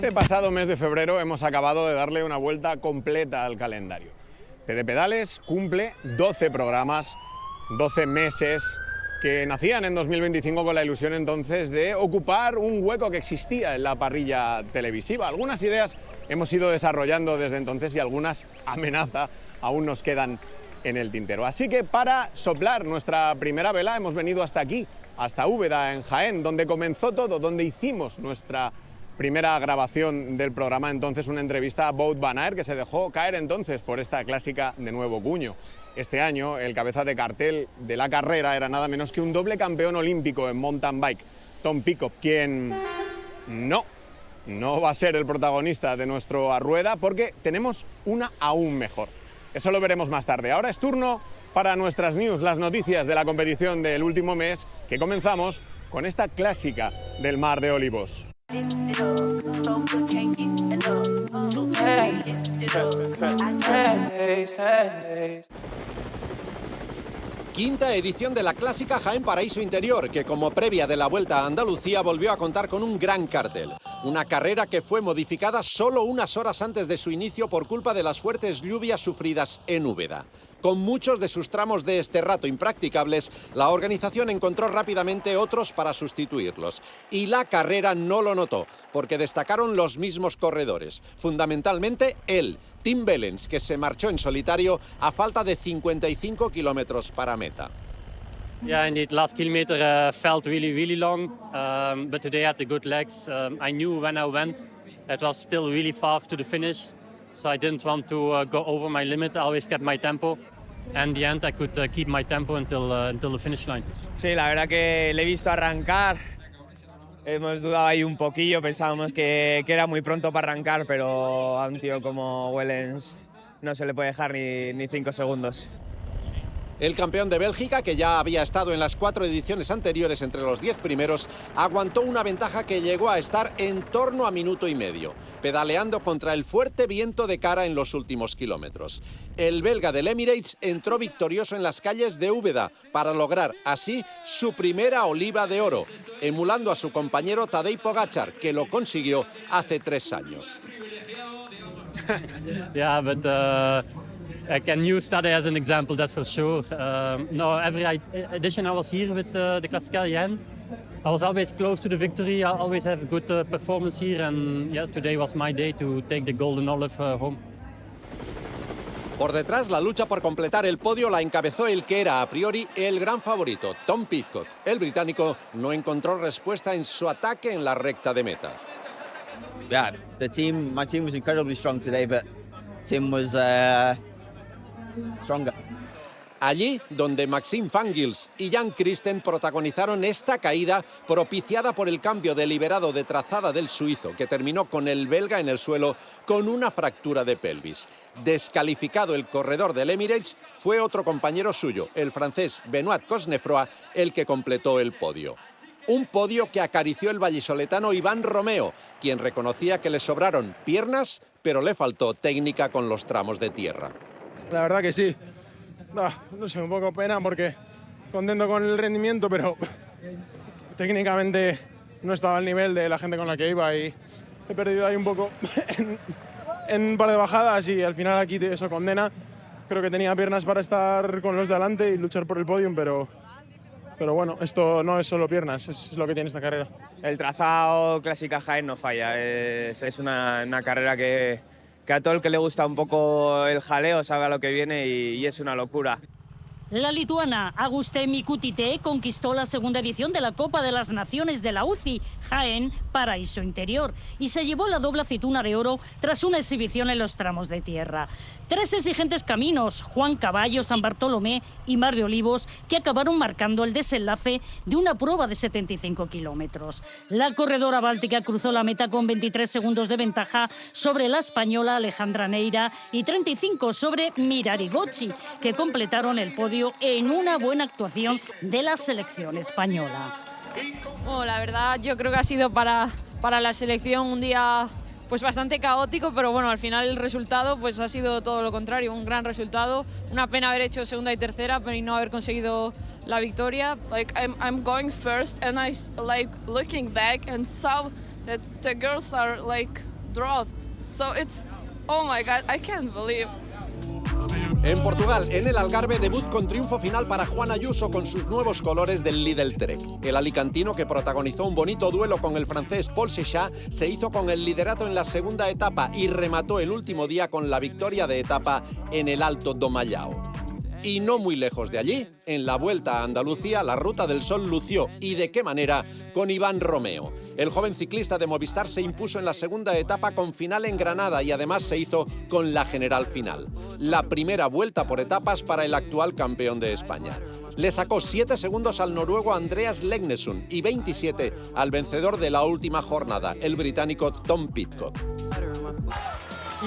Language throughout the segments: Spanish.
Este pasado mes de febrero hemos acabado de darle una vuelta completa al calendario. TD Pedales cumple 12 programas, 12 meses que nacían en 2025 con la ilusión entonces de ocupar un hueco que existía en la parrilla televisiva. Algunas ideas hemos ido desarrollando desde entonces y algunas, amenaza, aún nos quedan en el tintero. Así que para soplar nuestra primera vela hemos venido hasta aquí, hasta Úbeda, en Jaén, donde comenzó todo, donde hicimos nuestra primera grabación del programa, entonces una entrevista a Wout van Aert, que se dejó caer entonces por esta clásica de nuevo cuño. Este año el cabeza de cartel de la carrera era nada menos que un doble campeón olímpico en mountain bike, Tom Pidcock, quien no va a ser el protagonista de nuestro A Rueda, porque tenemos una aún mejor. Eso lo veremos más tarde. Ahora es turno para nuestras news, las noticias de la competición del último mes, que comenzamos con esta clásica del Mar de Olivos. Quinta edición de la clásica Jaén Paraíso Interior, que como previa de la Vuelta a Andalucía volvió a contar con un gran cartel. Una carrera que fue modificada solo unas horas antes de su inicio por culpa de las fuertes lluvias sufridas en Úbeda. Con muchos de sus tramos de este rato impracticables, la organización encontró rápidamente otros para sustituirlos. Y la carrera no lo notó, porque destacaron los mismos corredores. Fundamentalmente él, Tim Wellens, que se marchó en solitario a falta de 55 kilómetros para meta. Yeah, indeed, last kilometer felt really long, but today I had the good legs. I knew when I went, it was still really far to the finish. So I didn't want to go over my limit. I always kept my tempo. And in the end, I could keep my tempo until the finish line. Sí, la verdad que le he visto arrancar. Hemos dudado ahí un poquillo. Pensábamos que era muy pronto para arrancar, pero a un tío como Wellens no se le puede dejar ni 5 segundos. El campeón de Bélgica, que ya había estado en las 4 ediciones anteriores entre los 10 primeros, aguantó una ventaja que llegó a estar en torno a minuto y medio, pedaleando contra el fuerte viento de cara en los últimos kilómetros. El belga del Emirates entró victorioso en las calles de Úbeda para lograr así su primera oliva de oro, emulando a su compañero Tadej Pogačar, que lo consiguió hace 3 años. Yeah, but I can use Tadej as an example, that's for sure. No, every edition I was here with the Classica Jaén, I was always close to the victory. I always have good performance here, and yeah, today was my day to take the golden olive home. Por detrás, la lucha por completar el podio la encabezó el que era a priori el gran favorito, Tom Pidcock. El británico no encontró respuesta en su ataque en la recta de meta. Yeah, my team was incredibly strong today, but Tim was stronger. Allí donde Maxime Van Gils y Jan Christen protagonizaron esta caída propiciada por el cambio deliberado de trazada del suizo, que terminó con el belga en el suelo con una fractura de pelvis. Descalificado el corredor del Emirates, fue otro compañero suyo, el francés Benoit Cosnefroy, el que completó el podio. Un podio que acarició el vallisoletano Iván Romeo, quien reconocía que le sobraron piernas, pero le faltó técnica con los tramos de tierra. La verdad que sí. No sé, un poco pena porque contento con el rendimiento, pero técnicamente no estaba al nivel de la gente con la que iba y he perdido ahí un poco en un par de bajadas y al final aquí eso condena. Creo que tenía piernas para estar con los de adelante y luchar por el podium, pero bueno, esto no es solo piernas, es lo que tiene esta carrera. El trazado Clásica Jaén no falla. Es una carrera que a todo el que le gusta un poco el jaleo sabe a lo que viene y es una locura. La lituana Agustín Mikutite conquistó la segunda edición de la Copa de las Naciones de la UCI, Jaén Paraíso Interior, y se llevó la doble aceituna de oro tras una exhibición en los tramos de tierra. 3 exigentes caminos, Juan Caballo, San Bartolomé y Mar de Olivos, que acabaron marcando el desenlace de una prueba de 75 kilómetros. La corredora báltica cruzó la meta con 23 segundos de ventaja sobre la española Alejandra Neira y 35 sobre Mirari Gocci, que completaron el podio en una buena actuación de la selección española. Bueno, la verdad yo creo que ha sido para la selección un día pues bastante caótico, pero bueno, al final el resultado pues ha sido todo lo contrario, un gran resultado. Una pena haber hecho segunda y tercera, pero no haber conseguido la victoria. Like I'm going first and I like looking back and saw that the girls are like dropped. So it's, oh my God, I can't believe. En Portugal, en el Algarve, debut con triunfo final para Juan Ayuso con sus nuevos colores del Lidl Trek. El alicantino, que protagonizó un bonito duelo con el francés Paul Seychat, se hizo con el liderato en la segunda etapa y remató el último día con la victoria de etapa en el Alto do Mallao. Y no muy lejos de allí, en la Vuelta a Andalucía, la Ruta del Sol lució, y de qué manera, con Iván Romeo. El joven ciclista de Movistar se impuso en la segunda etapa con final en Granada y además se hizo con la general final. La primera vuelta por etapas para el actual campeón de España. Le sacó 7 segundos al noruego Andreas Legnesund y 27 al vencedor de la última jornada, el británico Tom Pidcock.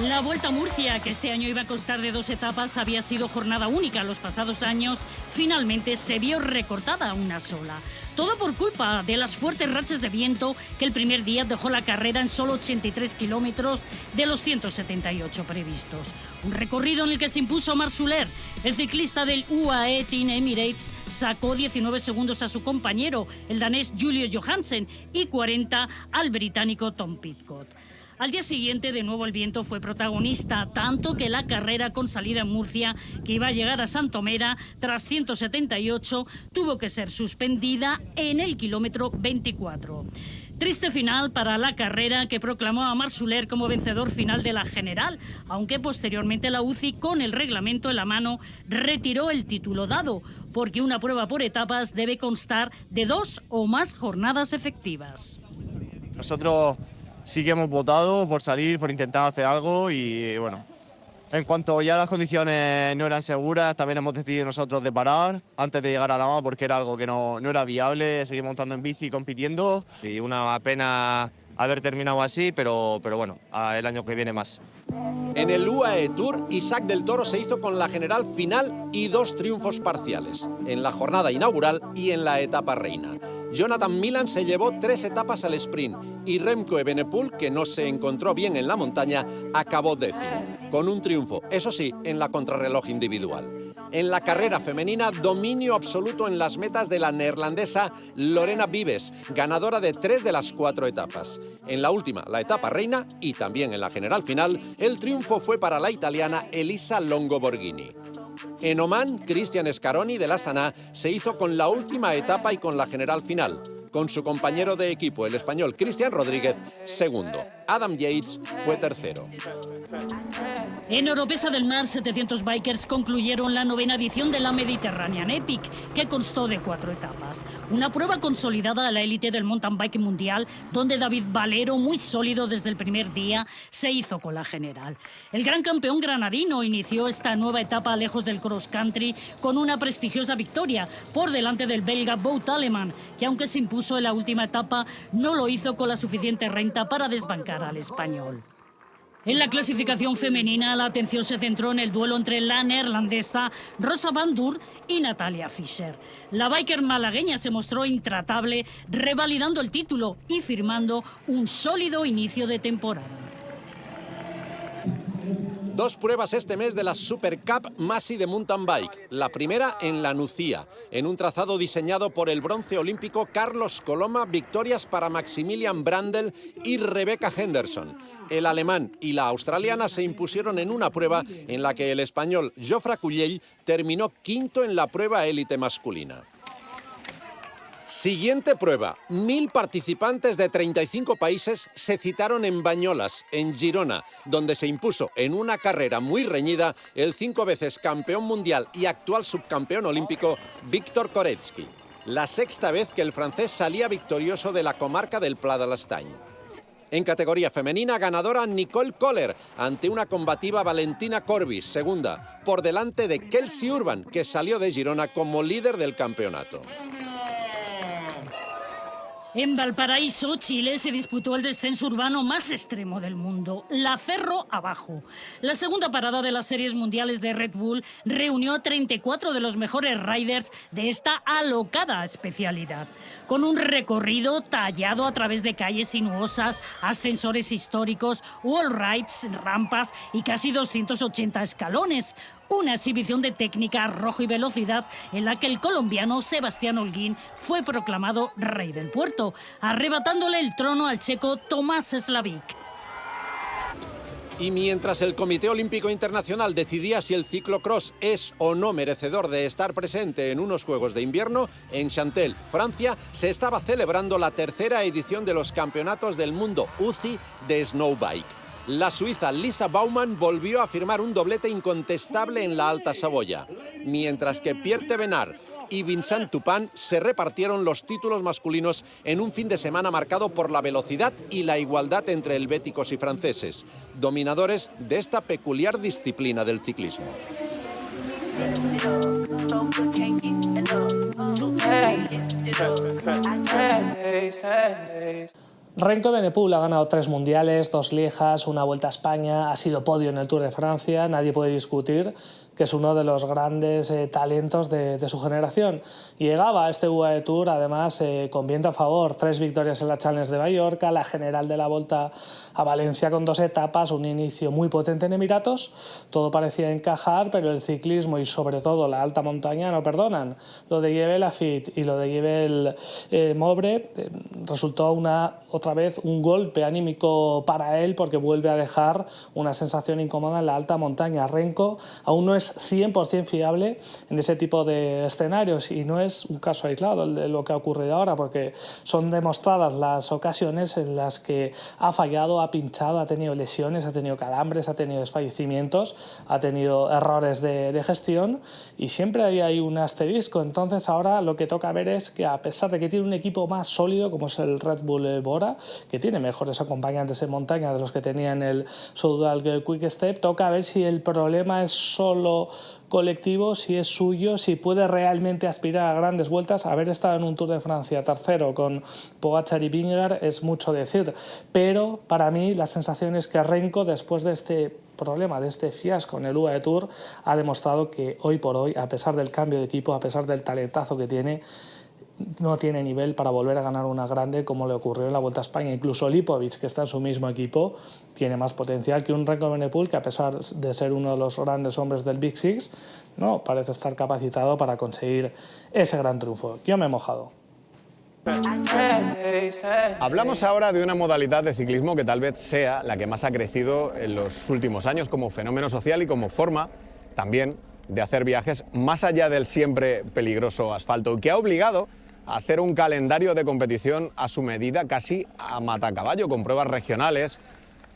La Vuelta a Murcia, que este año iba a constar de 2 etapas, había sido jornada única los pasados años, finalmente se vio recortada a una sola. Todo por culpa de las fuertes rachas de viento que el primer día dejó la carrera en solo 83 kilómetros de los 178 previstos. Un recorrido en el que se impuso Marc Soler. El ciclista del UAE Team Emirates sacó 19 segundos a su compañero, el danés Julius Johansen, y 40 al británico Tom Pidcock. Al día siguiente, de nuevo el viento fue protagonista, tanto que la carrera con salida en Murcia, que iba a llegar a Santomera tras 178, tuvo que ser suspendida en el kilómetro 24. Triste final para la carrera, que proclamó a Marc Soler como vencedor final de la general, aunque posteriormente la UCI, con el reglamento en la mano, retiró el título dado, porque una prueba por etapas debe constar de 2 o más jornadas efectivas. Nosotros sí que hemos votado por salir, por intentar hacer algo y bueno, en cuanto ya las condiciones no eran seguras, también hemos decidido nosotros de parar antes de llegar a Lama porque era algo que no era viable, seguir montando en bici y compitiendo y una pena haber terminado así, pero bueno, el año que viene más. En el UAE Tour, Isaac del Toro se hizo con la general final y 2 triunfos parciales, en la jornada inaugural y en la etapa reina. Jonathan Milan se llevó 3 etapas al sprint y Remco Evenepoel, que no se encontró bien en la montaña, acabó 10º, con un triunfo, eso sí, en la contrarreloj individual. En la carrera femenina, dominio absoluto en las metas de la neerlandesa Lorena Vives, ganadora de 3 de las 4 etapas. En la última, la etapa reina, y también en la general final, el triunfo fue para la italiana Elisa Longo Borghini. En Omán, Cristian Scaroni del Astana se hizo con la última etapa y con la general final, con su compañero de equipo, el español Cristian Rodríguez, segundo. Adam Yates fue tercero. En Oropesa del Mar, 700 bikers concluyeron la 9ª edición de la Mediterranean Epic, que constó de 4 etapas. Una prueba consolidada a la élite del mountain bike mundial, donde David Valero, muy sólido desde el primer día, se hizo con la general. El gran campeón granadino inició esta nueva etapa lejos del cross country con una prestigiosa victoria por delante del belga Wout Alemán, que aunque se impuso en la última etapa, no lo hizo con la suficiente renta para desbancar al español. En la clasificación femenina, la atención se centró en el duelo entre la neerlandesa Rosa van Der y Natalia Fischer. La biker malagueña se mostró intratable, revalidando el título y firmando un sólido inicio de temporada. 2 pruebas este mes de la Super Cup Masi de Mountain Bike. La primera en La Nucía, en un trazado diseñado por el bronce olímpico Carlos Coloma, victorias para Maximilian Brandl y Rebecca Henderson. El alemán y la australiana se impusieron en una prueba en la que el español Jofre Cullell terminó 5º en la prueba élite masculina. Siguiente prueba. 1000 participantes de 35 países se citaron en Bañolas, en Girona, donde se impuso en una carrera muy reñida el 5 veces campeón mundial y actual subcampeón olímpico Víctor Koretsky. La 6ª vez que el francés salía victorioso de la comarca del Pla de l'Estany. En categoría femenina, ganadora Nicole Kohler, ante una combativa Valentina Corbis, segunda, por delante de Kelsey Urban, que salió de Girona como líder del campeonato. En Valparaíso, Chile, se disputó el descenso urbano más extremo del mundo, la Ferro Abajo. La segunda parada de las series mundiales de Red Bull reunió a 34 de los mejores riders de esta alocada especialidad, con un recorrido tallado a través de calles sinuosas, ascensores históricos, wall rides, rampas y casi 280 escalones. Una exhibición de técnica, arrojo y velocidad en la que el colombiano Sebastián Holguín fue proclamado rey del puerto, arrebatándole el trono al checo Tomás Slavik. Y mientras el Comité Olímpico Internacional decidía si el ciclocross es o no merecedor de estar presente en unos Juegos de Invierno, en Chantelle, Francia, se estaba celebrando la tercera edición de los Campeonatos del Mundo UCI de Snowbike. La suiza Lisa Baumann volvió a firmar un doblete incontestable en la Alta Saboya, mientras que Pierre Thévenard y Vincent Toupin se repartieron los títulos masculinos en un fin de semana marcado por la velocidad y la igualdad entre helvéticos y franceses, dominadores de esta peculiar disciplina del ciclismo. Remco Evenepoel ha ganado 3 mundiales, 2 Liejas, una Vuelta a España, ha sido podio en el Tour de Francia, nadie puede discutir que es uno de los grandes talentos de su generación. Y llegaba a este UAE Tour, además, con viento a favor, 3 victorias en la Challenge de Mallorca, la general de la Volta a Valencia con 2 etapas, un inicio muy potente en Emiratos, todo parecía encajar, pero el ciclismo y sobre todo la alta montaña no perdonan. Lo de Jebel Laffite y lo de Jebel Mobre resultó otra vez un golpe anímico para él, porque vuelve a dejar una sensación incómoda en la alta montaña. Remco aún no es 100% fiable en ese tipo de escenarios, y no es un caso aislado el de lo que ha ocurrido ahora, porque son demostradas las ocasiones en las que ha fallado, ha pinchado, ha tenido lesiones, ha tenido calambres, ha tenido desfallecimientos, ha tenido errores de gestión, y siempre hay un asterisco. Entonces ahora lo que toca ver es que, a pesar de que tiene un equipo más sólido como es el Red Bull Bora, que tiene mejores acompañantes en montaña de los que tenía en el Soudal Quick Step, toca ver si el problema es solo colectivo, si es suyo, si puede realmente aspirar a grandes vueltas. Haber estado en un Tour de Francia tercero con Pogačar y Vingegaard es mucho decir, pero para mí la sensación es que Remco, después de este problema, de este fiasco en el UAE Tour, ha demostrado que hoy por hoy, a pesar del cambio de equipo, a pesar del talentazo que tiene, no tiene nivel para volver a ganar una grande como le ocurrió en la Vuelta a España. Incluso Lipovic, que está en su mismo equipo, tiene más potencial que un Remco Evenepoel, que a pesar de ser uno de los grandes hombres del Big Six, no parece estar capacitado para conseguir ese gran triunfo. Yo me he mojado. Hablamos ahora de una modalidad de ciclismo que tal vez sea la que más ha crecido en los últimos años como fenómeno social y como forma también de hacer viajes más allá del siempre peligroso asfalto, que ha obligado a hacer un calendario de competición a su medida, casi a matacaballo, con pruebas regionales,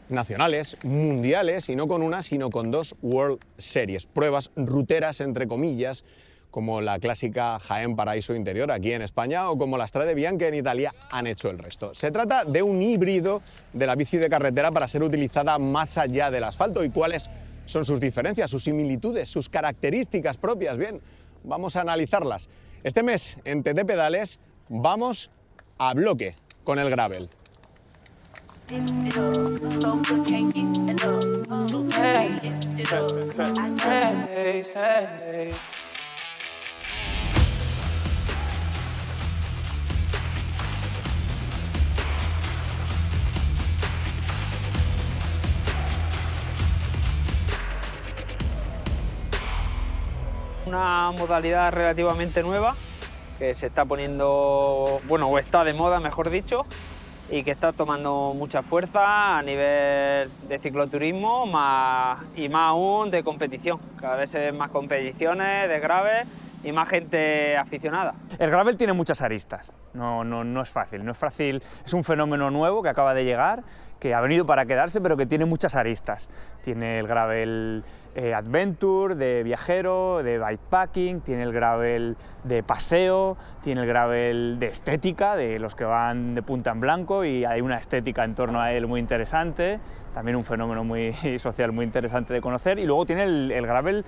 nacionales, mundiales, y no con una, sino con 2 World Series, pruebas ruteras, entre comillas, como la clásica Jaén Paraíso Interior aquí en España o como la Strade Bianche en Italia han hecho el resto. Se trata de un híbrido de la bici de carretera para ser utilizada más allá del asfalto. ¿Y cuáles son sus diferencias, sus similitudes, sus características propias? Bien, vamos a analizarlas. Este mes en TT Pedales vamos a bloque con el gravel. Una modalidad relativamente nueva que se está poniendo, bueno, o está de moda, mejor dicho, y que está tomando mucha fuerza a nivel de cicloturismo y más aún de competición. Cada vez se ven más competiciones de gravel y más gente aficionada. El gravel tiene muchas aristas, no es fácil, es un fenómeno nuevo que acaba de llegar, que ha venido para quedarse, pero que tiene muchas aristas. Tiene el gravel adventure, de viajero, de bikepacking, tiene el gravel de paseo, tiene el gravel de estética, de los que van de punta en blanco, y hay una estética en torno a él muy interesante, también un fenómeno muy social muy interesante de conocer. Y luego tiene el gravel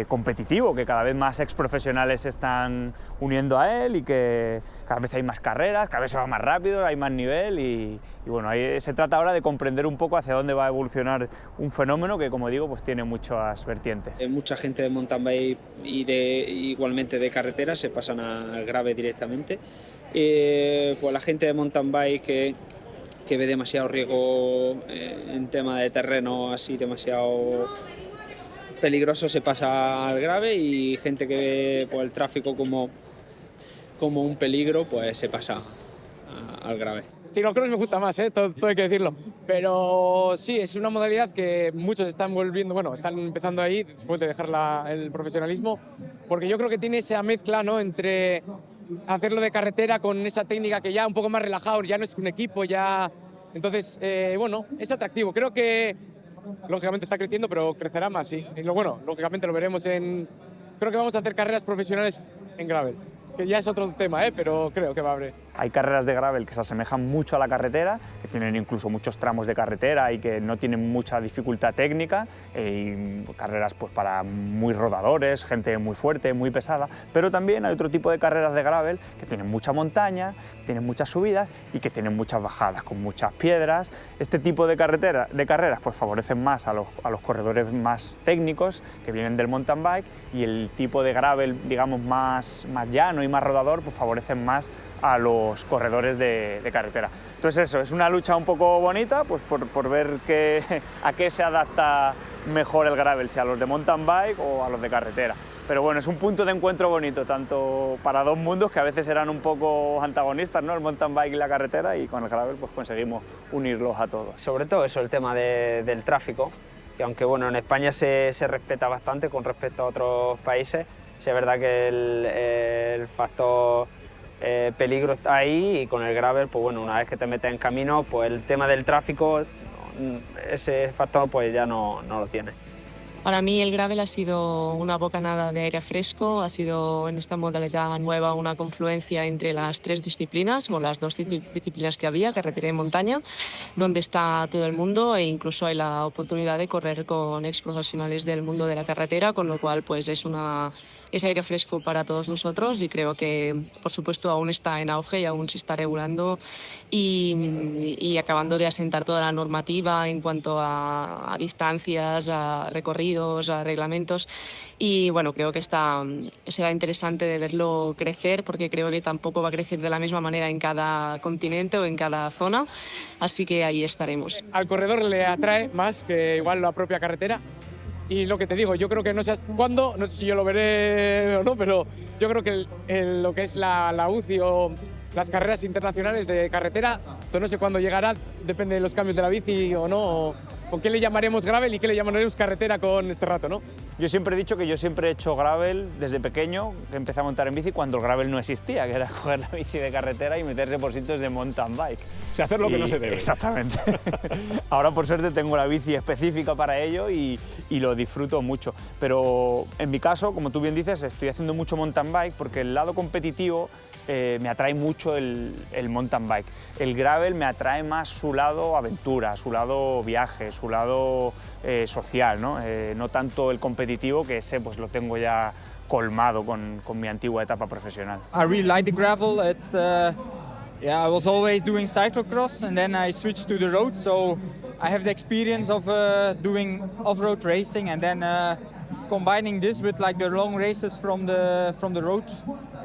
competitivo, que cada vez más ex-profesionales se están uniendo a él, y que cada vez hay más carreras, cada vez se va más rápido, hay más nivel, y bueno, ahí se trata ahora de comprender un poco hacia dónde va a evolucionar un fenómeno que, como digo, pues tiene muchas vertientes. Mucha gente de mountain bike y igualmente de carretera se pasan al gravel directamente. Pues la gente de mountain bike que ve demasiado riesgo en tema de terreno así demasiado peligroso se pasa al gravel, y gente que ve pues, el tráfico como un peligro pues se pasa al gravel. ciclocross me gusta más, todo hay que decirlo. Pero sí, es una modalidad que muchos están están empezando ahí después de dejar el profesionalismo, porque yo creo que tiene esa mezcla, ¿no?, entre hacerlo de carretera con esa técnica que ya un poco más relajado, ya no es un equipo, ya... Entonces, es atractivo. Creo que, lógicamente, está creciendo, pero crecerá más, sí. Y lógicamente lo veremos Creo que vamos a hacer carreras profesionales en gravel, que ya es otro tema, pero creo que va a haber. Hay carreras de gravel que se asemejan mucho a la carretera, que tienen incluso muchos tramos de carretera y que no tienen mucha dificultad técnica, y carreras pues para muy rodadores, gente muy fuerte, muy pesada, pero también hay otro tipo de carreras de gravel que tienen mucha montaña, tienen muchas subidas y que tienen muchas bajadas, con muchas piedras. Este tipo de carreras pues favorecen más a los corredores más técnicos que vienen del mountain bike, y el tipo de gravel, digamos, más llano y más rodador, pues favorecen más a los corredores de carretera. Entonces eso, es una lucha un poco bonita, pues por ver a qué se adapta mejor el gravel, si a los de mountain bike o a los de carretera. Pero bueno, es un punto de encuentro bonito, tanto para dos mundos que a veces eran un poco antagonistas, ¿no?, el mountain bike y la carretera, y con el gravel pues conseguimos unirlos a todos. Sobre todo eso, el tema del tráfico, que aunque bueno, en España se respeta bastante con respecto a otros países, sí es verdad que el factor peligro está ahí, y con el gravel, pues bueno, una vez que te metes en camino, pues el tema del tráfico, ese factor pues ya no lo tiene. Para mí el gravel ha sido una bocanada de aire fresco, ha sido en esta modalidad nueva una confluencia entre las tres disciplinas, o las dos disciplinas que había, carretera y montaña, donde está todo el mundo, e incluso hay la oportunidad de correr con ex profesionales del mundo de la carretera, con lo cual pues es aire fresco para todos nosotros, y creo que por supuesto aún está en auge y aún se está regulando y acabando de asentar toda la normativa en cuanto a distancias, a recorridos, a reglamentos, y bueno, creo que será interesante de verlo crecer, porque creo que tampoco va a crecer de la misma manera en cada continente o en cada zona, así que ahí estaremos. Al corredor le atrae más que igual la propia carretera. Y lo que te digo, yo creo que no sé hasta cuándo, no sé si yo lo veré o no, pero yo creo que lo que es la UCI o las carreras internacionales de carretera, no sé cuándo llegará, depende de los cambios de la bici o no, o qué le llamaremos gravel y qué le llamaremos carretera con este rato, ¿no? Yo siempre he dicho que yo siempre he hecho gravel desde pequeño, que empecé a montar en bici cuando el gravel no existía, que era coger la bici de carretera y meterse por sitios de mountain bike. O sea, hacer lo que no se debe. Exactamente. Ahora, por suerte, tengo la bici específica para ello y lo disfruto mucho. Pero en mi caso, como tú bien dices, estoy haciendo mucho mountain bike porque el lado competitivo me atrae mucho el mountain bike. El gravel me atrae más su lado aventura, su lado viaje, su lado social, ¿no? No tanto el competitivo, que ese pues lo tengo ya colmado con mi antigua etapa profesional. I really like the gravel. It's I was always doing cyclocross, and then I switched to the road, so I have the experience of doing off-road racing, and then combining this with like the long races from the road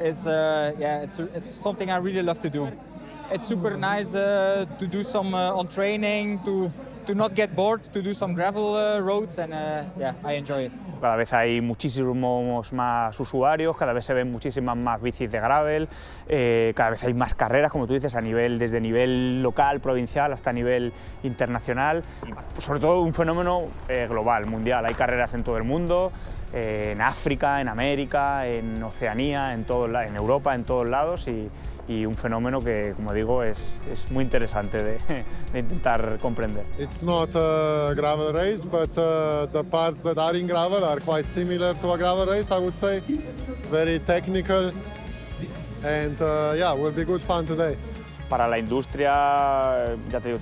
is it's something I really love to do. It's super nice to do some on training, to not get bored, to do some gravel roads, and I enjoy it. Cada vez hay muchísimos más usuarios, cada vez se ven muchísimas más bicis de gravel, cada vez hay más carreras, como tú dices, desde nivel local, provincial, hasta nivel internacional. Y sobre todo un fenómeno global, mundial. Hay carreras en todo el mundo, en África, en América, en Oceanía, en Europa, en todos lados, y un fenómeno que, como digo, es muy interesante de intentar comprender. It's not a gravel race, but the parts that are in gravel are quite similar to a gravel race, I would say. Very technical, and will be good fun today. Para la industria, ya te digo,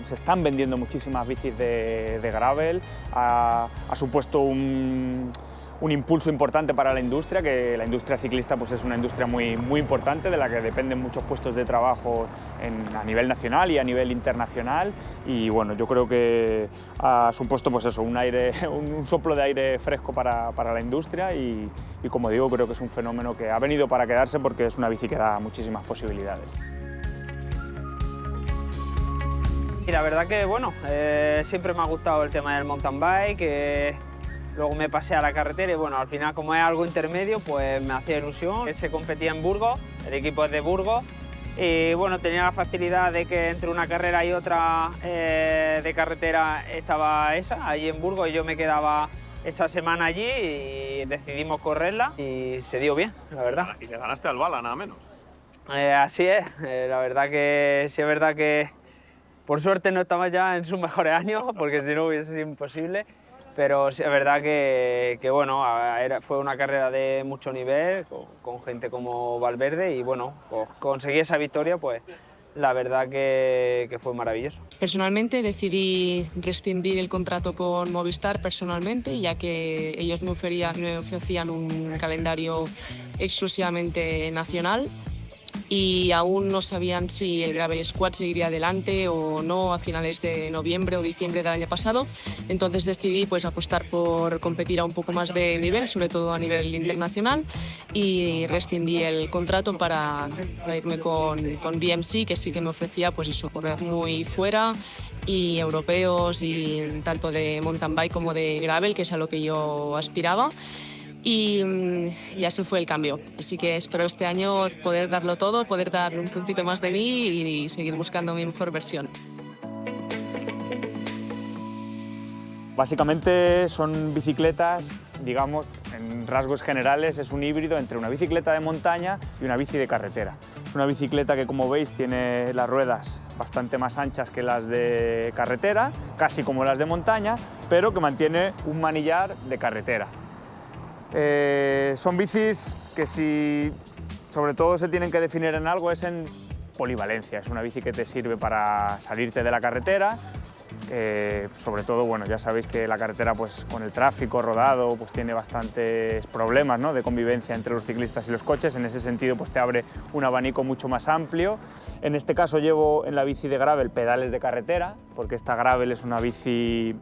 se están vendiendo muchísimas bicis de gravel, ha supuesto un impulso importante para la industria, que la industria ciclista pues es una industria muy importante, de la que dependen muchos puestos de trabajo a nivel nacional y a nivel internacional, y bueno, yo creo que ha supuesto pues eso, un soplo de aire fresco para la industria, y como digo, creo que es un fenómeno que ha venido para quedarse, porque es una bici que da muchísimas posibilidades. Y la verdad que bueno, siempre me ha gustado el tema del mountain bike. Luego me pasé a la carretera y bueno, al final, como es algo intermedio, pues me hacía ilusión. Se competía en Burgos, el equipo es de Burgos, Y bueno, tenía la facilidad de que entre una carrera y otra de carretera estaba esa, allí en Burgos, y yo me quedaba esa semana allí y decidimos correrla y se dio bien, la verdad. Y le ganaste al Bala, nada menos. Así es, la verdad que sí es verdad que por suerte no estaba ya en sus mejores años, porque si no hubiese sido imposible, pero sí es verdad que bueno, fue una carrera de mucho nivel, con gente como Valverde, y bueno, pues conseguí esa victoria, pues la verdad que fue maravilloso. Personalmente decidí rescindir el contrato con Movistar personalmente, ya que ellos me ofrecían un calendario exclusivamente nacional y aún no sabían si el Gravel Squad seguiría adelante o no a finales de noviembre o diciembre del año pasado. Entonces decidí pues apostar por competir a un poco más de nivel, sobre todo a nivel internacional, y rescindí el contrato para irme con BMC, que sí que me ofrecía pues eso, correr muy fuera, y europeos, y tanto de mountain bike como de gravel, que es a lo que yo aspiraba. Y así fue el cambio. Así que espero este año poder darlo todo, poder dar un puntito más de mí y seguir buscando mi mejor versión. Básicamente son bicicletas, digamos, en rasgos generales es un híbrido entre una bicicleta de montaña y una bici de carretera. Es una bicicleta que, como veis, tiene las ruedas bastante más anchas que las de carretera, casi como las de montaña, pero que mantiene un manillar de carretera. Son bicis que, si sobre todo se tienen que definir en algo, es en polivalencia. Es una bici que te sirve para salirte de la carretera, sobre todo, bueno, ya sabéis que la carretera, pues con el tráfico rodado, pues tiene bastantes problemas, ¿no?, de convivencia entre los ciclistas y los coches. En ese sentido, pues te abre un abanico mucho más amplio. En este caso llevo en la bici de gravel pedales de carretera, porque esta gravel es una bici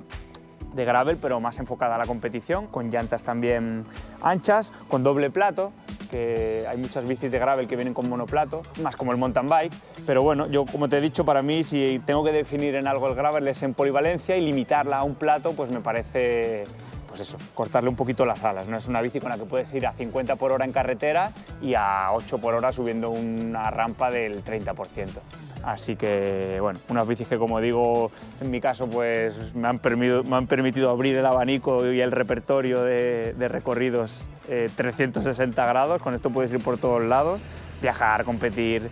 de gravel, pero más enfocada a la competición, con llantas también anchas, con doble plato, que hay muchas bicis de gravel que vienen con monoplato, más como el mountain bike, pero bueno, yo, como te he dicho, para mí, si tengo que definir en algo el gravel, es en polivalencia, y limitarla a un plato, pues me parece, pues eso, cortarle un poquito las alas, ¿no? Es una bici con la que puedes ir a 50 por hora en carretera y a 8 por hora subiendo una rampa del 30%. Así que, bueno, unas bicis que, como digo, en mi caso, pues me han permitido abrir el abanico y el repertorio de recorridos 360 grados. Con esto puedes ir por todos lados, viajar, competir,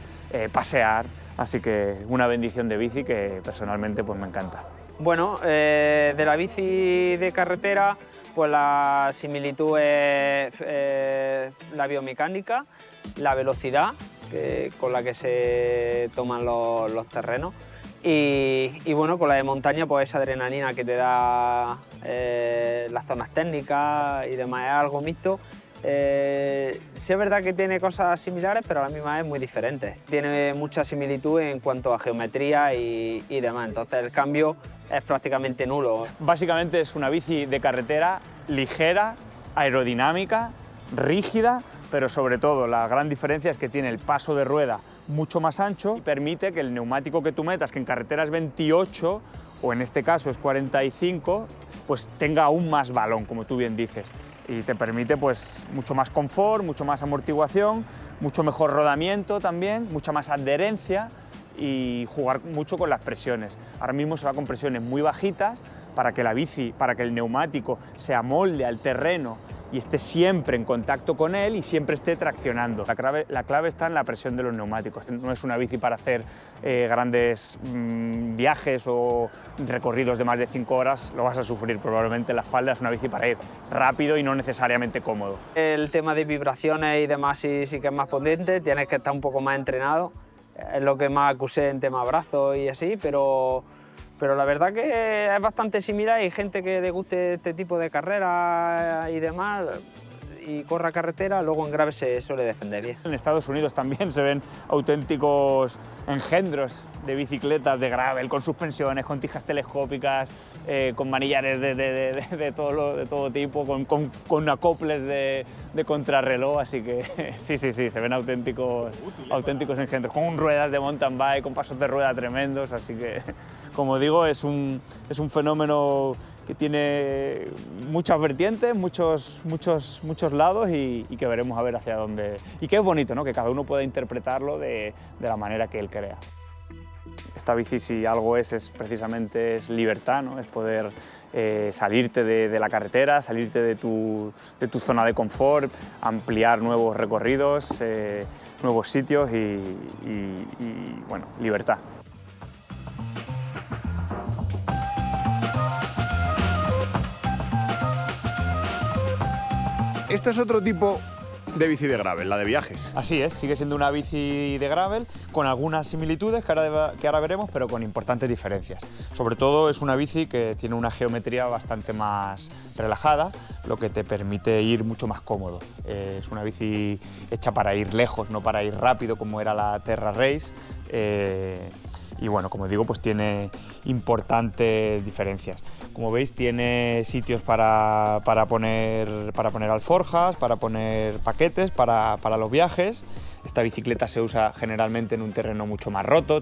pasear. Así que una bendición de bici que personalmente pues me encanta. Bueno, de la bici de carretera, pues la similitud es la biomecánica, la velocidad con la que se toman los terrenos, y bueno, con la de montaña, pues esa adrenalina que te da las zonas técnicas y demás, es algo mixto. Sí es verdad que tiene cosas similares, pero a la misma vez muy diferentes. Tiene mucha similitud en cuanto a geometría y demás, entonces el cambio es prácticamente nulo. Básicamente es una bici de carretera ligera, aerodinámica, rígida, pero sobre todo la gran diferencia es que tiene el paso de rueda mucho más ancho y permite que el neumático que tú metas, que en carretera es 28 o en este caso es 45, pues tenga aún más balón, como tú bien dices. Y te permite pues mucho más confort, mucho más amortiguación, mucho mejor rodamiento también, mucha más adherencia y jugar mucho con las presiones. Ahora mismo se va con presiones muy bajitas para que la bici, para que el neumático se amolde al terreno y esté siempre en contacto con él y siempre esté traccionando. La clave está en la presión de los neumáticos. No es una bici para hacer grandes viajes o recorridos de más de 5 horas, lo vas a sufrir probablemente en la espalda. Es una bici para ir rápido y no necesariamente cómodo. El tema de vibraciones y demás sí que es más potente, tienes que estar un poco más entrenado, es lo que más acusé en tema brazos y así, pero la verdad que es bastante similar. Hay gente que le guste este tipo de carreras y demás y corra carretera, luego en gravel se suele defender bien. En Estados Unidos también se ven auténticos engendros de bicicletas de gravel, con suspensiones, con tijas telescópicas, con manillares de todo tipo, con acoples de contrarreloj, así que sí, se ven auténticos engendros, con ruedas de mountain bike, con pasos de rueda tremendos, así que, como digo, es un fenómeno que tiene muchas vertientes, muchos lados y que veremos a ver hacia dónde. Y que es bonito, ¿no? Que cada uno pueda interpretarlo de la manera que él crea. Esta bici, si algo es precisamente libertad, ¿no? Es poder salirte de la carretera, salirte de tu zona de confort, ampliar nuevos recorridos, nuevos sitios y bueno, libertad. Este es otro tipo de bici de gravel, la de viajes. Así es, sigue siendo una bici de gravel con algunas similitudes que ahora veremos, pero con importantes diferencias. Sobre todo es una bici que tiene una geometría bastante más relajada, lo que te permite ir mucho más cómodo. Es una bici hecha para ir lejos, no para ir rápido como era la Terra Race. Y bueno, como digo, pues tiene importantes diferencias. Como veis, tiene sitios para poner alforjas, para poner paquetes, para los viajes. Esta bicicleta se usa generalmente en un terreno mucho más roto,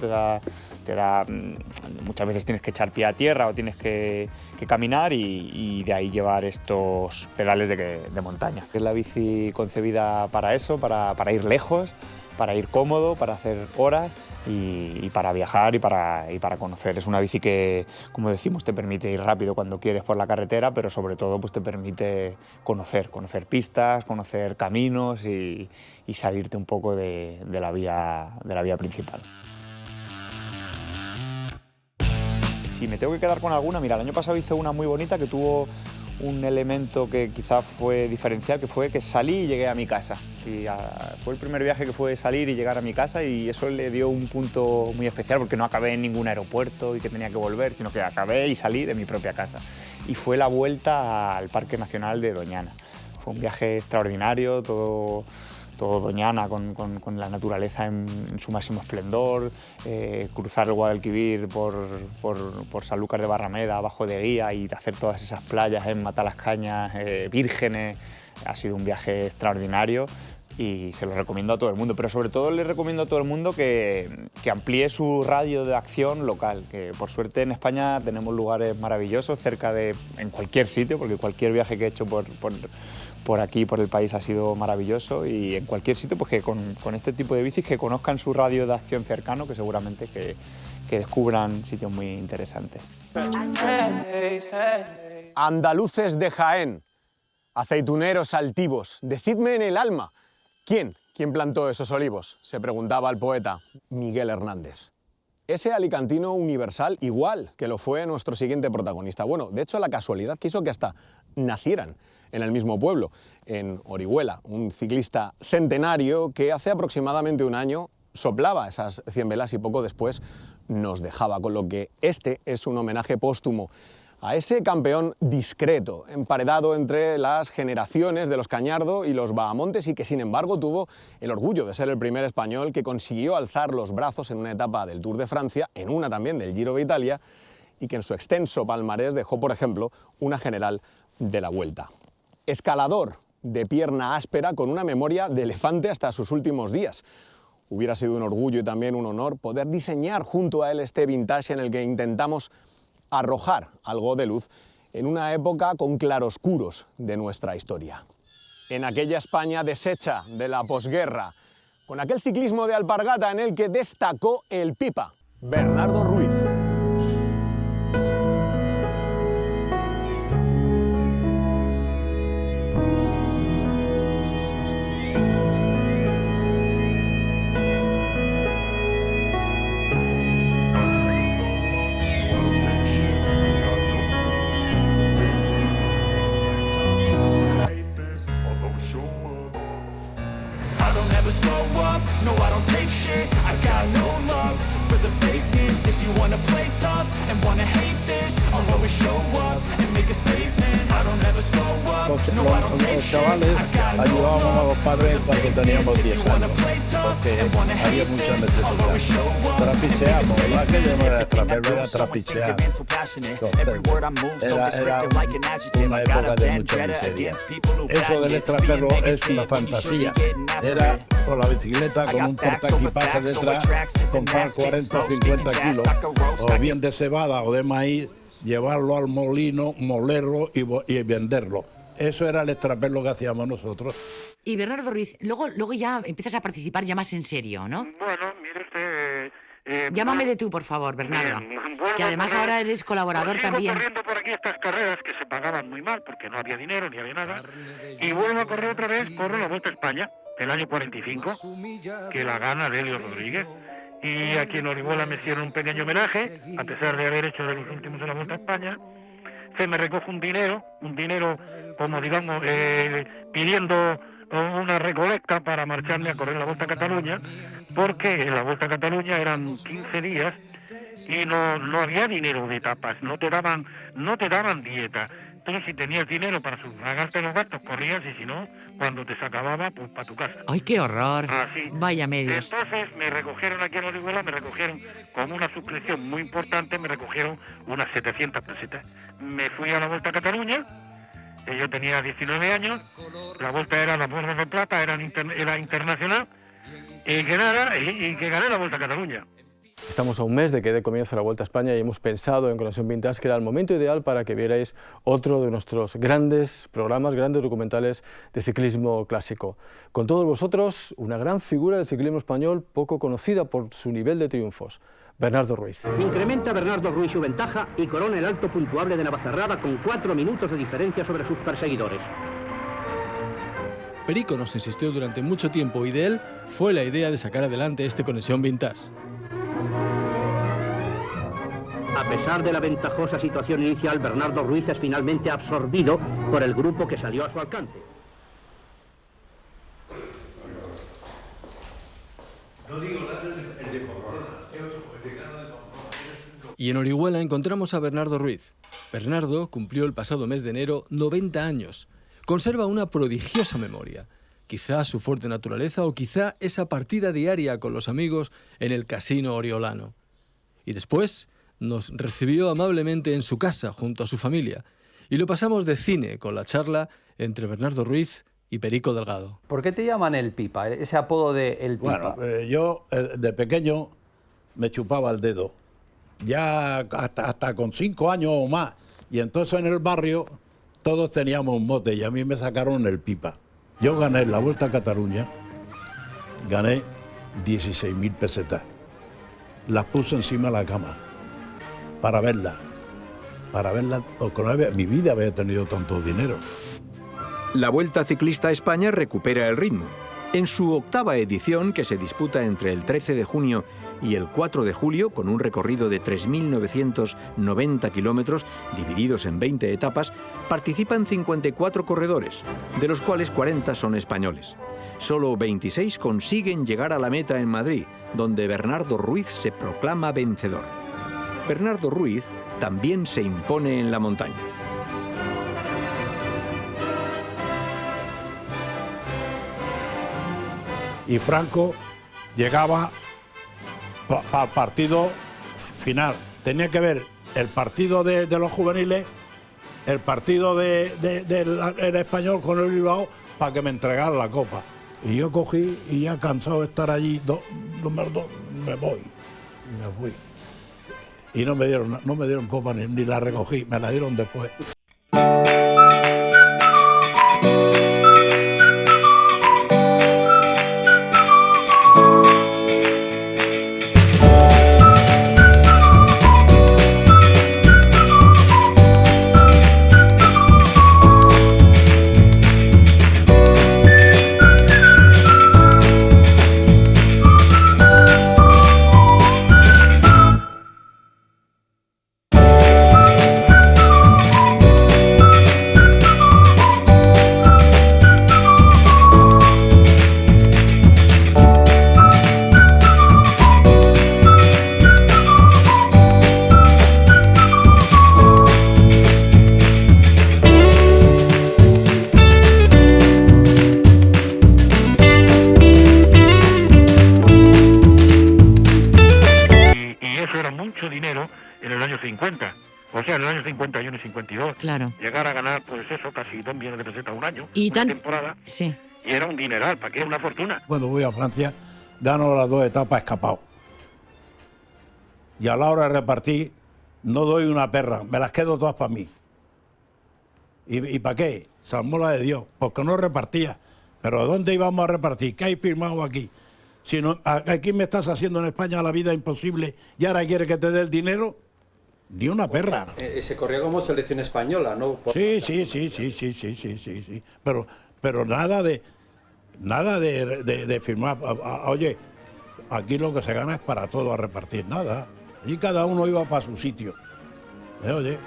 muchas veces tienes que echar pie a tierra o tienes que caminar y de ahí llevar estos pedales de montaña. Es la bici concebida para eso, para ir lejos, para ir cómodo, para hacer horas y para viajar y para conocer. Es una bici que, como decimos, te permite ir rápido cuando quieres por la carretera, pero sobre todo pues te permite conocer pistas, conocer caminos y salirte un poco de la vía principal. Si me tengo que quedar con alguna, mira, el año pasado hice una muy bonita que tuvo un elemento que quizás fue diferencial, que fue que salí y llegué a mi casa. Fue el primer viaje que fue salir y llegar a mi casa y eso le dio un punto muy especial porque no acabé en ningún aeropuerto y que tenía que volver, sino que acabé y salí de mi propia casa. Y fue la vuelta al Parque Nacional de Doñana. Fue un viaje extraordinario, todo Doñana con la naturaleza en su máximo esplendor, cruzar el Guadalquivir por Sanlúcar de Barrameda, abajo de Guía y hacer todas esas playas en Matalascañas vírgenes. Ha sido un viaje extraordinario y se lo recomiendo a todo el mundo, pero sobre todo le recomiendo a todo el mundo que amplíe su radio de acción local, que por suerte en España tenemos lugares maravillosos en cualquier sitio, porque cualquier viaje que he hecho por aquí, por el país, ha sido maravilloso y en cualquier sitio pues que con este tipo de bicis que conozcan su radio de acción cercano, que seguramente que descubran sitios muy interesantes. Andaluces de Jaén, aceituneros altivos, decidme en el alma, ¿quién plantó esos olivos?, se preguntaba el poeta Miguel Hernández. Ese alicantino universal, igual que lo fue nuestro siguiente protagonista. Bueno, de hecho la casualidad quiso que hasta nacieran en el mismo pueblo, en Orihuela, un ciclista centenario que hace aproximadamente un año soplaba esas 100 velas y poco después nos dejaba, con lo que este es un homenaje póstumo a ese campeón discreto, emparedado entre las generaciones de los Cañardo y los Bahamontes y que sin embargo tuvo el orgullo de ser el primer español que consiguió alzar los brazos en una etapa del Tour de Francia, en una también del Giro de Italia y que en su extenso palmarés dejó, por ejemplo, una general de la Vuelta. Escalador de pierna áspera con una memoria de elefante hasta sus últimos días. Hubiera sido un orgullo y también un honor poder diseñar junto a él este vintage en el que intentamos arrojar algo de luz en una época con claroscuros de nuestra historia. En aquella España deshecha de la posguerra, con aquel ciclismo de alpargata en el que destacó el pipa, Bernardo Ruiz. No, I don't take shit, I got no love for the fakeness. If you wanna play tough and wanna hate this, I'll always show up and make a statement. I don't ever slow up, no, I don't take shit, I got no ayudábamos a love los padres cuando teníamos 10 años, porque había mucha necesidad. Trapicheamos, aquello no era trapear, era trapichear. Era una época de mucha miseria. Eso del extraperro es una fantasía. Era con la bicicleta, con un portaequipaje detrás, comprar 40 o 50 kilos, o bien de cebada o de maíz, llevarlo al molino, molerlo y venderlo. Eso era el extraperlo que hacíamos nosotros. Y Bernardo Ruiz, luego ya empiezas a participar ya más en serio, ¿no? Bueno, mire usted... Llámame de tú, por favor, Bernardo. Bueno, que además ahora eres colaborador sigo también. corriendo por aquí estas carreras que se pagaban muy mal porque no había dinero ni había nada. Y vuelvo a correr otra vez, corro la Vuelta a España, el año 45, que la gana Delio Rodríguez. Y aquí en Orihuela me hicieron un pequeño homenaje, a pesar de haber hecho de los últimos de la Vuelta a España. Se me recoge un dinero como digamos, pidiendo una recolecta para marcharme a correr la Vuelta a Cataluña, porque en la Vuelta a Cataluña eran 15 días y no había dinero de etapas, no te daban dieta. Entonces, si tenías dinero para sufragarte los gastos, corrías, y si no, cuando te se acababa, pues para tu casa. ¡Ay, qué horror! Así. Vaya medios. Entonces me recogieron aquí en Orihuela, me recogieron con una suscripción muy importante, me recogieron unas 700 pesetas. Me fui a la Vuelta a Cataluña, yo tenía 19 años, la Vuelta era la Bordas de Plata, era internacional, y que gané la Vuelta a Cataluña. Estamos a un mes de que dé comienzo la Vuelta a España y hemos pensado en Conexión Vintage que era el momento ideal para que vierais otro de nuestros grandes programas, grandes documentales de ciclismo clásico. Con todos vosotros, una gran figura del ciclismo español, poco conocida por su nivel de triunfos, Bernardo Ruiz. Incrementa Bernardo Ruiz su ventaja y corona el alto puntuable de Navacerrada con 4 minutos de diferencia sobre sus perseguidores. Perico nos insistió durante mucho tiempo y de él fue la idea de sacar adelante este Conexión Vintage. A pesar de la ventajosa situación inicial, Bernardo Ruiz es finalmente absorbido por el grupo que salió a su alcance. Y en Orihuela encontramos a Bernardo Ruiz. Bernardo cumplió el pasado mes de enero 90 años. Conserva una prodigiosa memoria. Quizá su fuerte naturaleza o quizá esa partida diaria con los amigos en el casino oriolano. Y después nos recibió amablemente en su casa junto a su familia y lo pasamos de cine con la charla entre Bernardo Ruiz y Perico Delgado. ¿Por qué te llaman El Pipa, ese apodo de El Pipa? Bueno, yo de pequeño me chupaba el dedo, ya hasta con 5 años o más, y entonces en el barrio todos teníamos un mote y a mí me sacaron El Pipa. Yo gané la Vuelta a Cataluña, gané 16.000 pesetas, las puse encima de la cama para verla, porque no mi vida había tenido tanto dinero. La Vuelta Ciclista a España recupera el ritmo. En su 8ª edición, que se disputa entre el 13 de junio y el 4 de julio, con un recorrido de 3.990 kilómetros divididos en 20 etapas, participan 54 corredores, de los cuales 40 son españoles. Solo 26 consiguen llegar a la meta en Madrid, donde Bernardo Ruiz se proclama vencedor. Bernardo Ruiz también se impone en la montaña. Y Franco llegaba al partido final. Tenía que ver el partido de los juveniles, el partido del español con el Bilbao, para que me entregara la copa. Y yo cogí y ya cansado de estar allí, me voy. Y me fui. Y no me dieron copa ni la recogí, me la dieron después. En el año 51 y 52. Claro. Llegar a ganar, pues eso, casi 2 millones de pesetas un año, y una temporada. Sí. Y era un dineral, ¿para qué? Una fortuna. Cuando voy a Francia, gano las 2 etapas escapado. Y a la hora de repartir, no doy una perra, me las quedo todas para mí. ¿Y para qué? Salmola de Dios, porque no repartía. Pero ¿dónde íbamos a repartir? ¿Qué hay firmado aquí? Si no, aquí me estás haciendo en España la vida imposible y ahora quieres que te dé el dinero, ni una perra. Se corría como selección española, ¿no? Sí. Pero nada de firmar. Oye, aquí lo que se gana es para todo, a repartir nada. Y cada uno iba para su sitio. Oye,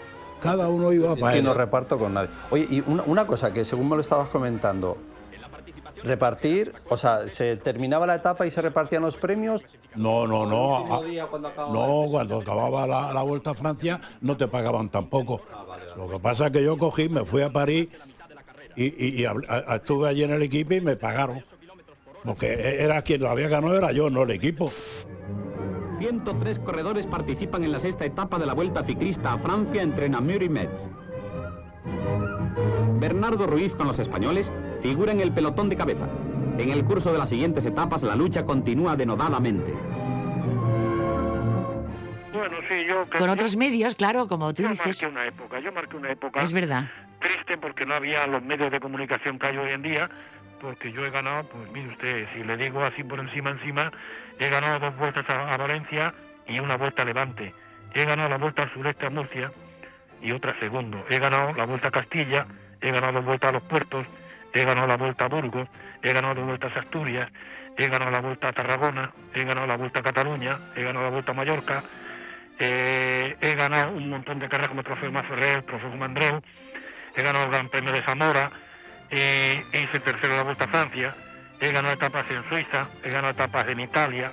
cada uno iba para él. él. No reparto con nadie. Oye, y una cosa que según me lo estabas comentando, repartir, o sea, ¿se terminaba la etapa y se repartían los premios? No. Cuando acababa la Vuelta a Francia no te pagaban tampoco. Lo que pasa es que yo cogí, me fui a París y estuve allí en el equipo y me pagaron. Porque era quien lo había ganado, era yo, no el equipo. 103 corredores participan en la sexta etapa de la Vuelta Ciclista a Francia entre Namur y Metz. Bernardo Ruiz con los españoles figura en el pelotón de cabeza. En el curso de las siguientes etapas la lucha continúa denodadamente. Bueno, sí, yo... Con otros medios, claro, como tú dices. Yo marqué una época Es verdad. triste porque no había los medios de comunicación que hay hoy en día, porque yo he ganado, pues mire usted, si le digo así por encima, he ganado 2 vueltas a Valencia y una vuelta a Levante. He ganado la vuelta al sureste a Murcia y otra segundo. He ganado la vuelta a Castilla, he ganado 2 vueltas a los puertos, he ganado la vuelta a Burgos, he ganado 2 vueltas a Asturias, he ganado la vuelta a Tarragona, he ganado la vuelta a Cataluña, he ganado la vuelta a Mallorca, he ganado un montón de carreras como el Trofeo Masferrer, el Trofeo Andreu, he ganado el Gran Premio de Zamora, hice tercero en la Vuelta a Francia, he ganado etapas en Suiza, he ganado etapas en Italia.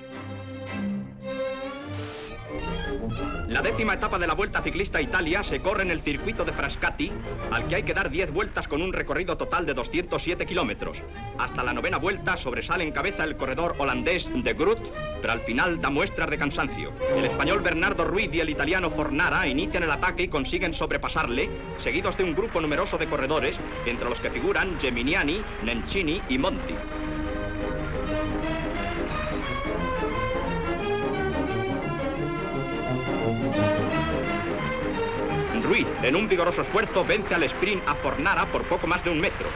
La 10ª etapa de la Vuelta Ciclista a Italia se corre en el circuito de Frascati, al que hay que dar 10 vueltas con un recorrido total de 207 kilómetros. Hasta la 9ª vuelta sobresale en cabeza el corredor holandés De Groot, pero al final da muestras de cansancio. El español Bernardo Ruiz y el italiano Fornara inician el ataque y consiguen sobrepasarle, seguidos de un grupo numeroso de corredores, entre los que figuran Geminiani, Nencini y Monti. Ruiz, en un vigoroso esfuerzo, vence al sprint a Fornara por poco más de 1 metro.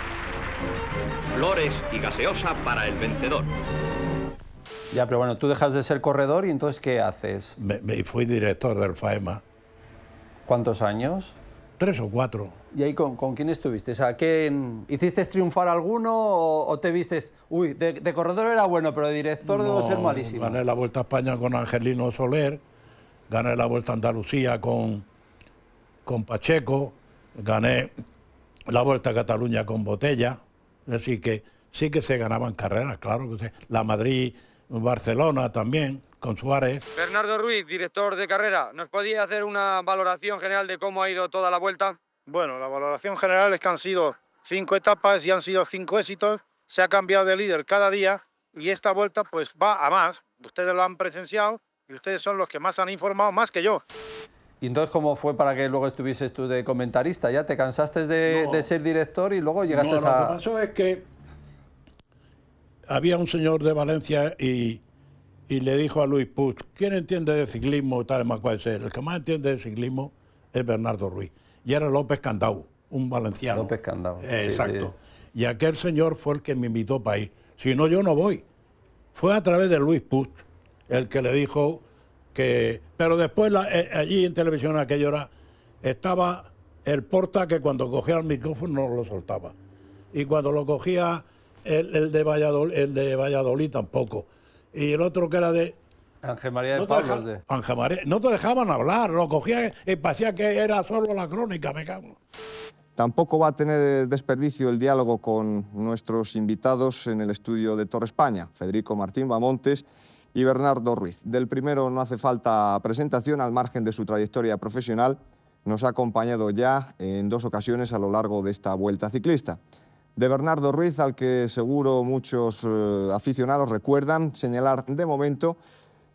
Flores y gaseosa para el vencedor. Ya, pero bueno, tú dejas de ser corredor y entonces, ¿qué haces? Fui director del FAEMA. ¿Cuántos años? 3 o 4. ¿Y ahí con quién estuviste? O sea, ¿hiciste triunfar alguno o te vistes? Uy, de corredor era bueno, pero de director debo ser malísimo. Gané la Vuelta a España con Angelino Soler, gané la Vuelta a Andalucía con Pacheco, gané la Vuelta a Cataluña con Botella, es decir que sí que se ganaban carreras, claro que sí. La Madrid-Barcelona también, con Suárez. Bernardo Ruiz, director de carrera, ¿nos podía hacer una valoración general de cómo ha ido toda la vuelta? Bueno, la valoración general es que han sido 5 etapas y han sido 5 éxitos, se ha cambiado de líder cada día y esta vuelta pues va a más. Ustedes lo han presenciado y ustedes son los que más han informado, más que yo. ¿Y entonces cómo fue para que luego estuvieses tú de comentarista? ¿Ya te cansaste de ser director y luego llegaste Lo que pasó es que había un señor de Valencia y le dijo a Luis Puig, ¿quién entiende de ciclismo? Tal, más cual ser. El que más entiende de ciclismo es Bernardo Ruiz. Y era López Candau, un valenciano. López Candau. Exacto. Sí. Y aquel señor fue el que me invitó para ir. Si no, yo no voy. Fue a través de Luis Puig el que le dijo que... Pero después allí en televisión a aquella hora estaba el Porta, que cuando cogía el micrófono no lo soltaba. Y cuando lo cogía el de Valladolid tampoco. Y el otro que era de... Ángel María de Pablos. Ángel María, no te dejaban hablar, lo cogía y parecía que era solo la crónica, me cago. Tampoco va a tener desperdicio el diálogo con nuestros invitados en el estudio de Torre España, Federico Martín Bamontes y Bernardo Ruiz. Del primero no hace falta presentación, al margen de su trayectoria profesional. Nos ha acompañado ya en 2 ocasiones a lo largo de esta Vuelta Ciclista. De Bernardo Ruiz, al que seguro muchos aficionados recuerdan, señalar de momento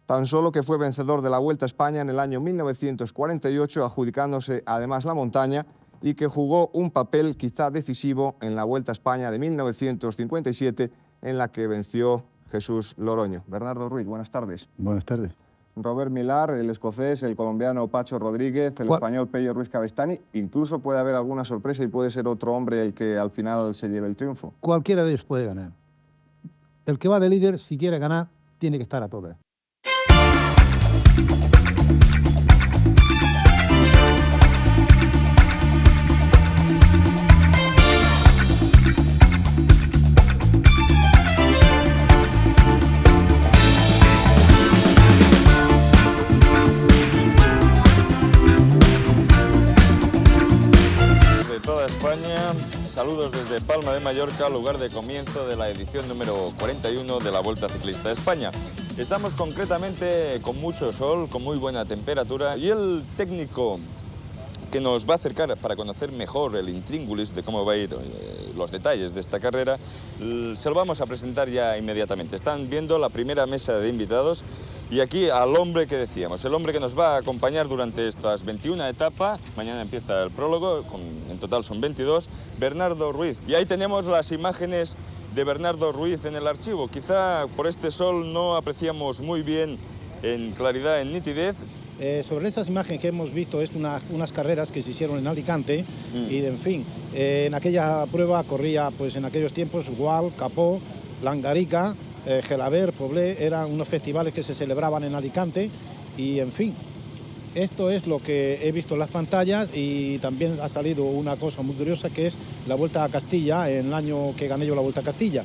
tan solo que fue vencedor de la Vuelta a España en el año 1948, adjudicándose además la montaña, y que jugó un papel quizá decisivo en la Vuelta a España de 1957, en la que venció Jesús Loroño. Bernardo Ruiz, buenas tardes. Buenas tardes. Robert Millar, el escocés, el colombiano Pacho Rodríguez, el español Pello Ruiz Cabestany. Incluso puede haber alguna sorpresa y puede ser otro hombre el que al final se lleve el triunfo. Cualquiera de ellos puede ganar. El que va de líder, si quiere ganar, tiene que estar a tope. España, saludos desde Palma de Mallorca, lugar de comienzo de la edición número 41 de la Vuelta Ciclista a España. Estamos concretamente con mucho sol, con muy buena temperatura, y el técnico que nos va a acercar para conocer mejor el intríngulis de cómo va a ir los detalles de esta carrera, se lo vamos a presentar ya inmediatamente. Están viendo la primera mesa de invitados y aquí al hombre que decíamos, el hombre que nos va a acompañar durante estas 21 etapas. Mañana empieza el prólogo, en total son 22, Bernardo Ruiz. Y ahí tenemos las imágenes de Bernardo Ruiz en el archivo. Quizá por este sol no apreciamos muy bien en claridad, en nitidez. Sobre esas imágenes que hemos visto, es unas carreras que se hicieron en Alicante y, en fin, en aquella prueba corría, pues en aquellos tiempos, Gual, Capó, Langarica, Gelabert, Poblet, eran unos festivales que se celebraban en Alicante y, en fin, esto es lo que he visto en las pantallas. Y también ha salido una cosa muy curiosa, que es la Vuelta a Castilla, en el año que gané yo la Vuelta a Castilla.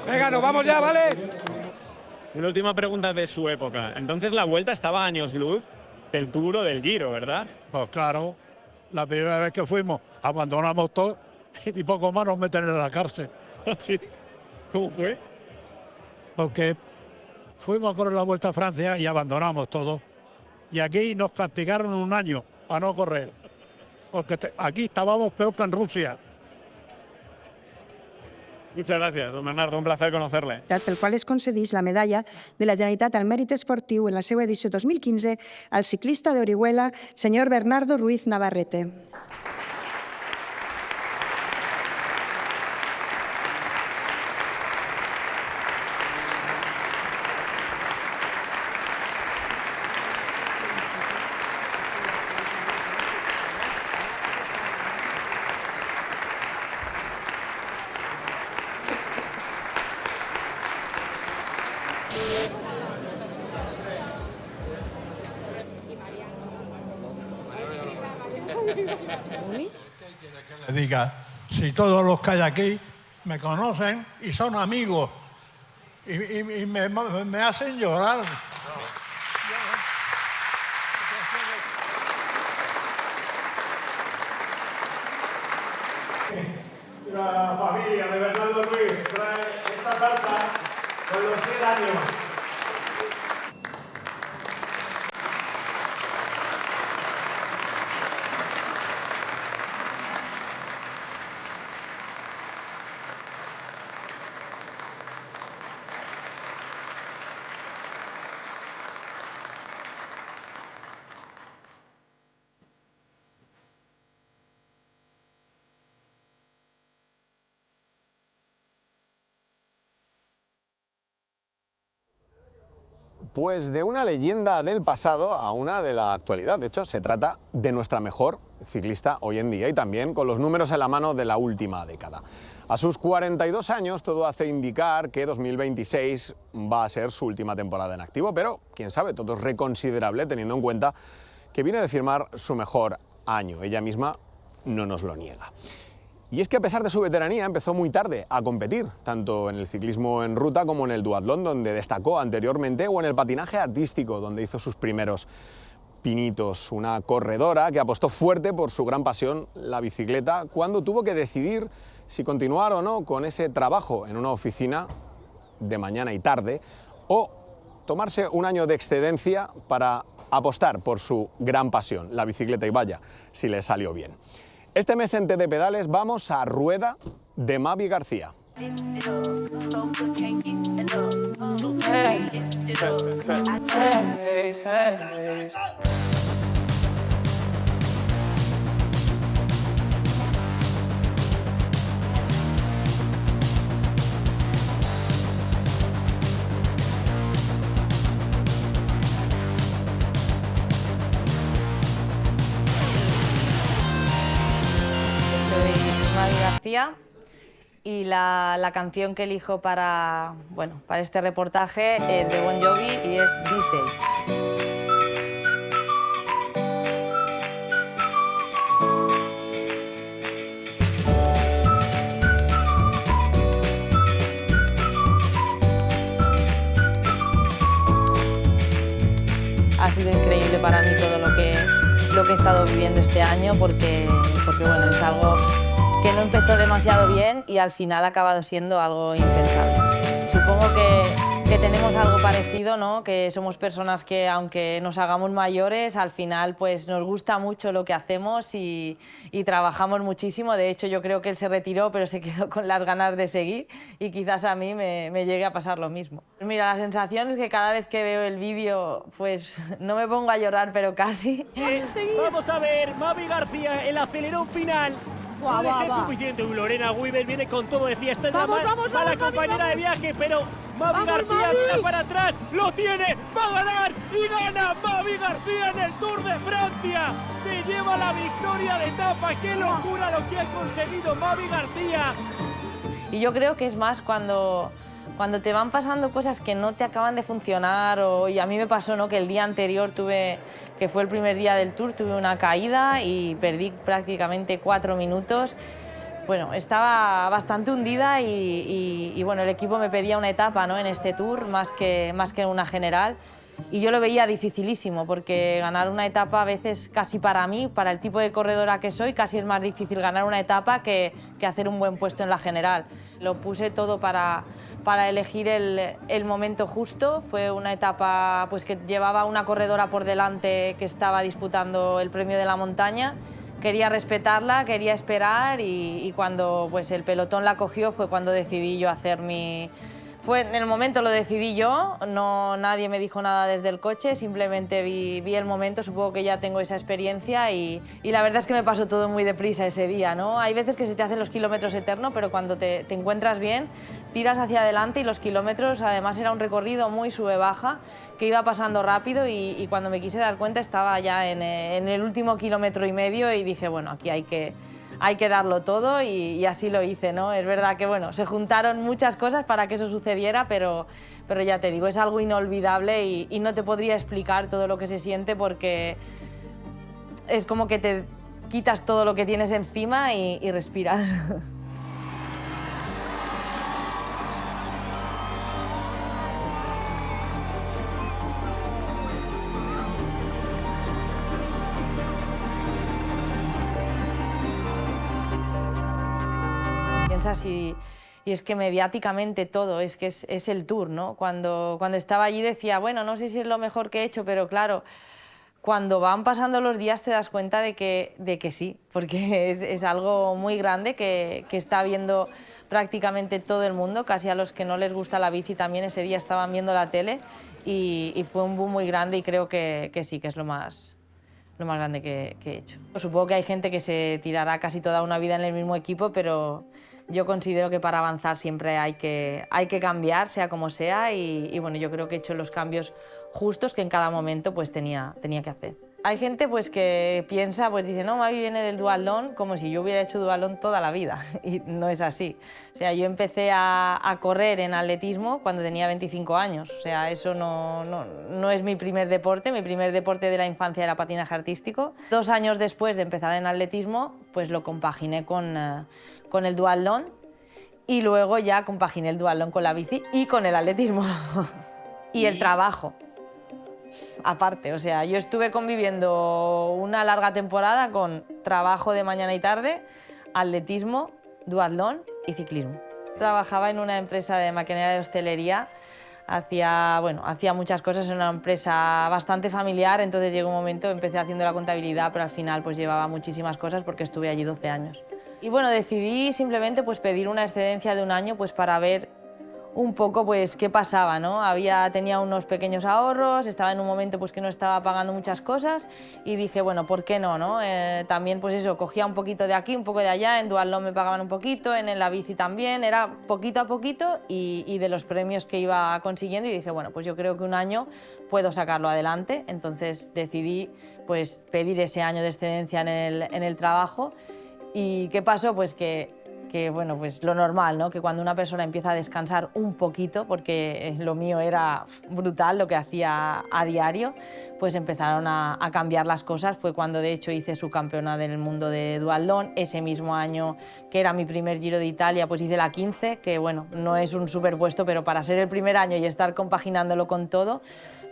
Venga, nos vamos ya, ¿vale? Una última pregunta de su época. Entonces la Vuelta estaba a años luz del Tour o del Giro, ¿verdad? Pues claro, la primera vez que fuimos abandonamos todo y poco más nos meten en la cárcel. Sí. ¿Cómo fue? Porque fuimos a correr la Vuelta a Francia y abandonamos todo. Y aquí nos castigaron un año para no correr. Porque aquí estábamos peor que en Rusia. Muchas gracias, don Bernardo, un placer conocerle. Pel qual es concedís la medalla de la Generalitat al Mèrit Esportiu en la seva edició 2015 al ciclista d'Orihuela, senyor Bernardo Ruiz Navarrete. Le diga, si todos los que hay aquí me conocen y son amigos y me hacen llorar. La familia de Bernardo Ruiz trae esta tarta con los 100 años. Pues de una leyenda del pasado a una de la actualidad. De hecho, se trata de nuestra mejor ciclista hoy en día y también con los números en la mano de la última década. A sus 42 años todo hace indicar que 2026 va a ser su última temporada en activo, pero quién sabe, todo es reconsiderable teniendo en cuenta que viene de firmar su mejor año. Ella misma no nos lo niega. Y es que a pesar de su veteranía empezó muy tarde a competir, tanto en el ciclismo en ruta como en el duatlón, donde destacó anteriormente, o en el patinaje artístico, donde hizo sus primeros pinitos. Una corredora que apostó fuerte por su gran pasión, la bicicleta, cuando tuvo que decidir si continuar o no con ese trabajo en una oficina de mañana y tarde, o tomarse un año de excedencia para apostar por su gran pasión, la bicicleta, y vaya, si le salió bien. Este mes en TD Pedales vamos a Rueda de Mavi García. García y la canción que elijo para este reportaje es de Bon Jovi y es This Day. Ha sido increíble para mí todo lo que he estado viviendo este año porque bueno, es algo que no empezó demasiado bien y al final ha acabado siendo algo impensable. Supongo que tenemos algo parecido, ¿no? Que somos personas que aunque nos hagamos mayores, al final pues nos gusta mucho lo que hacemos y trabajamos muchísimo. De hecho, yo creo que él se retiró, pero se quedó con las ganas de seguir y quizás a mí me llegue a pasar lo mismo. Mira, la sensación es que cada vez que veo el vídeo, pues no me pongo a llorar, pero casi. Vamos a ver, Mavi García, el acelerón final. Puede ser suficiente. Lorena Wiber viene con todo de fiesta. Es la compañera de viaje, pero Mavi García tira para atrás. ¡Lo tiene! ¡Va a ganar! ¡Y gana Mavi García en el Tour de Francia! ¡Se lleva la victoria de etapa! ¡Qué locura lo que ha conseguido Mavi García! Y yo creo que es más cuando te van pasando cosas que no te acaban de funcionar. Y a mí me pasó, ¿no? Que el día anterior que fue el primer día del Tour, tuve una caída y perdí prácticamente 4 minutos. Bueno, estaba bastante hundida y bueno, el equipo me pedía una etapa, ¿no? En este Tour, más que una general. Y yo lo veía dificilísimo, porque ganar una etapa a veces, casi para mí, para el tipo de corredora que soy, casi es más difícil ganar una etapa que hacer un buen puesto en la general. Lo puse todo para elegir el momento justo. Fue una etapa pues, que llevaba una corredora por delante que estaba disputando el premio de la montaña. Quería respetarla, quería esperar y cuando pues, el pelotón la cogió fue cuando decidí yo hacer mi... En el momento lo decidí yo, nadie me dijo nada desde el coche, simplemente vi el momento, supongo que ya tengo esa experiencia y la verdad es que me pasó todo muy deprisa ese día, ¿no? Hay veces que se te hacen los kilómetros eternos, pero cuando te encuentras bien, tiras hacia adelante y los kilómetros, además era un recorrido muy sube-baja, que iba pasando rápido y cuando me quise dar cuenta estaba ya en el último 1,5 kilómetros y dije, bueno, aquí hay que darlo todo y así lo hice, ¿no? Es verdad que, bueno, se juntaron muchas cosas para que eso sucediera, pero ya te digo, es algo inolvidable y no te podría explicar todo lo que se siente porque es como que te quitas todo lo que tienes encima y respiras. Y es que mediáticamente todo, es que es el Tour, ¿no? Cuando estaba allí decía, bueno, no sé si es lo mejor que he hecho, pero claro, cuando van pasando los días te das cuenta de que sí, porque es algo muy grande que está viendo prácticamente todo el mundo, casi a los que no les gusta la bici también ese día estaban viendo la tele y fue un boom muy grande y creo que sí, que es lo más grande que he hecho. Supongo que hay gente que se tirará casi toda una vida en el mismo equipo, pero yo considero que para avanzar siempre hay que cambiar, sea como sea, y bueno, yo creo que he hecho los cambios justos que en cada momento pues tenía que hacer. Hay gente pues que piensa, pues dice, no, Mavi viene del duatlón como si yo hubiera hecho duatlón toda la vida, y no es así. O sea, yo empecé a correr en atletismo cuando tenía 25 años, o sea, eso no es mi primer deporte de la infancia era patinaje artístico. 2 años después de empezar en atletismo, pues lo compaginé con el duatlón y luego ya compaginé el duatlón con la bici y con el atletismo. Y el trabajo. Aparte, o sea, yo estuve conviviendo una larga temporada con trabajo de mañana y tarde, atletismo, duatlón y ciclismo. Trabajaba en una empresa de maquinaria de hostelería, hacía muchas cosas, en una empresa bastante familiar, entonces llegó un momento, empecé haciendo la contabilidad, pero al final pues llevaba muchísimas cosas porque estuve allí 12 años. Y bueno, decidí simplemente pues pedir una excedencia de 1 año pues para ver un poco pues qué pasaba, ¿no? Tenía unos pequeños ahorros, estaba en un momento pues que no estaba pagando muchas cosas y dije, bueno, ¿por qué no, no? También pues eso, cogía un poquito de aquí, un poco de allá, en duatlón me pagaban un poquito, en la bici también, era poquito a poquito y de los premios que iba consiguiendo y dije, bueno, pues yo creo que 1 año puedo sacarlo adelante, entonces decidí pues pedir ese año de excedencia en el trabajo. ¿Y qué pasó? Pues que bueno, pues lo normal, ¿no? Que cuando una persona empieza a descansar un poquito, porque lo mío era brutal lo que hacía a diario, pues empezaron a cambiar las cosas. Fue cuando de hecho hice subcampeona del mundo de duatlón. Ese mismo año, que era mi primer Giro de Italia, pues hice la 15, que bueno, no es un superpuesto, pero para ser el primer año y estar compaginándolo con todo,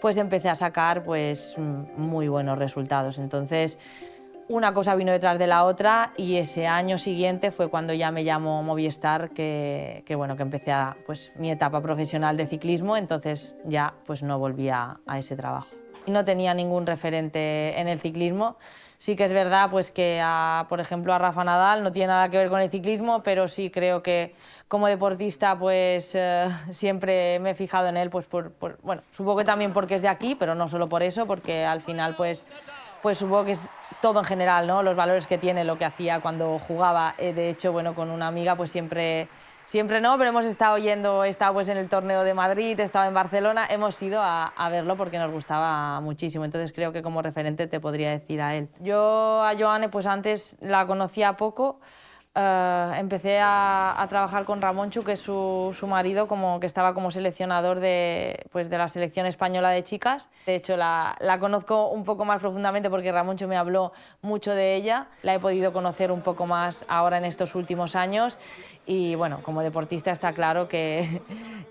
pues empecé a sacar pues muy buenos resultados. Entonces, una cosa vino detrás de la otra y ese año siguiente fue cuando ya me llamó Movistar, que bueno, que empecé pues, mi etapa profesional de ciclismo, entonces ya pues no volví a ese trabajo. Y no tenía ningún referente en el ciclismo. Sí que es verdad pues, que, por ejemplo, a Rafa Nadal no tiene nada que ver con el ciclismo, pero sí creo que como deportista pues, siempre me he fijado en él, pues, bueno, supongo que también porque es de aquí, pero no solo por eso, porque al final pues supongo que es todo en general, ¿no? Los valores que tiene, lo que hacía cuando jugaba. De hecho, bueno, con una amiga pues siempre no, pero hemos estado yendo, he estado pues en el torneo de Madrid, he estado en Barcelona, hemos ido a verlo porque nos gustaba muchísimo. Entonces creo que como referente te podría decir a él. Yo a Joanne pues antes la conocía poco. Empecé a trabajar con Ramonchu, que es su marido, que estaba como seleccionador de la selección española de chicas. De hecho, la conozco un poco más profundamente porque Ramonchu me habló mucho de ella. La he podido conocer un poco más ahora en estos últimos años y, bueno, como deportista está claro que